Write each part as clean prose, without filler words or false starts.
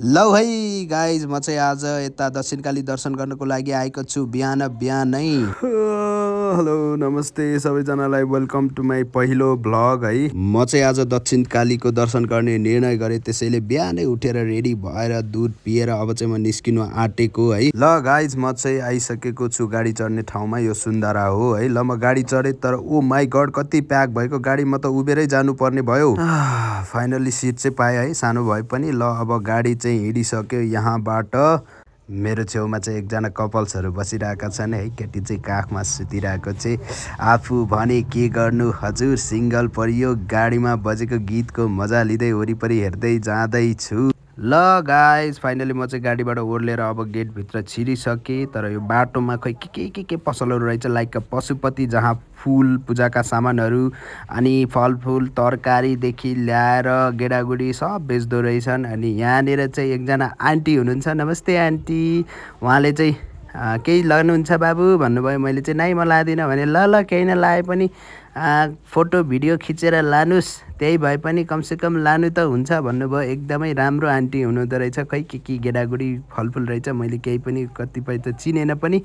लौ है गाइज म चाहिँ आज यता दक्षिणकाली दर्शन गर्नको लागि आएको छु बिहान बिहानै। हेलो नमस्ते सबैजनालाई, वेलकम टु माई पहिलो भ्लग है। म चाहिँ आज दक्षिणकालीको दर्शन गर्ने निर्णय गरेँ, त्यसैले बिहानै उठेर रेडी भएर दुध पिएर अब चाहिँ म निस्किनु आँटेको है। ल गाइज म चाहिँ आइसकेको छु गाडी चढ्ने ठाउँमा, यो सुन्दरा हो है। ल म गाडी चढेँ, तर ओ माई गड कति प्याक भएको गाडी, म त उभिरै जानु पर्ने भयो। फाइनली सिट चाहिँ पाएँ है, सानो भए पनि। ल अब गाडी चाहिँ हिँडिसक्यो यहाँबाट। मेरो छेउमा चाहिँ एकजना कपल्सहरू बसिरहेका छन् है। केटी चाहिँ काखमा सुतिरहेको चाहिँ, आफू भने के गर्नु हजुर, सिङ्गल परियो गाडीमा बजेको गीतको मजा लिँदै वरिपरि हेर्दै जाँदैछु। ल गाइज फाइनली म चाहिँ गाडीबाट ओर्लेर अब गेटभित्र छिरिसकेँ। तर यो बाटोमा खै के पसलहरू रहेछ, लाइक पशुपति, जहाँ फुल पूजाका सामानहरू अनि फलफुल तरकारीदेखि ल्याएर गेडागुडी सब बेच्दो रहेछन्। अनि यहाँनिर चाहिँ एकजना आन्टी हुनुहुन्छ, नमस्ते आन्टी। उहाँले चाहिँ केही लानुहुन्छ बाबु भन्नुभयो। मैले चाहिँ नाइ म लादिनँ भने, ल केही नलाए पनि फोटो भिडियो खिचेर लानुहोस्, त्यही भए पनि कमसेकम लानु त हुन्छ भन्नुभयो। एकदमै राम्रो आन्टी हुनुहुँदो रहेछ। खै के गेडागुडी फलफुल रहेछ, मैले केही पनि कतिपय त चिनेन पनि।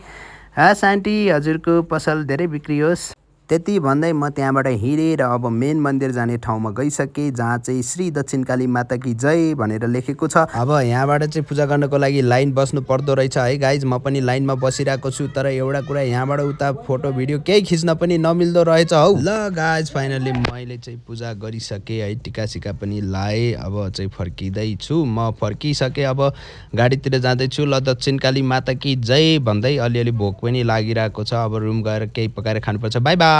हस् आन्टी, हजुरको पसल धेरै बिक्री होस्। त्यति भन्दै म त्यहाँबाट हिँडेर अब मेन मन्दिर जाने ठाउँमा गइसकेँ, जहाँ चाहिँ श्री दक्षिणकाली माता की जय भनेर लेखेको छ। अब यहाँबाट चाहिँ पूजा गर्नको लागि लाइन बस्नु पर्दो रहेछ है गाइज। म पनि लाइनमा बसिरहेको छु, तर एउटा कुरा, यहाँबाट उता फोटो भिडियो केही खिच्न पनि नमिल्दो रहेछ हौ। ल गाइज फाइनली मैले चाहिँ पूजा गरिसकेँ है, टिका सिका पनि लाएँ। अब चाहिँ फर्किँदैछु, म फर्किसकेँ, अब गाडीतिर जाँदैछु। ल दक्षिणकाली माता की जय भन्दै, अलिअलि भोक पनि लागिरहेको छ। अब रुम गएर केही पकाएर खानुपर्छ। By by.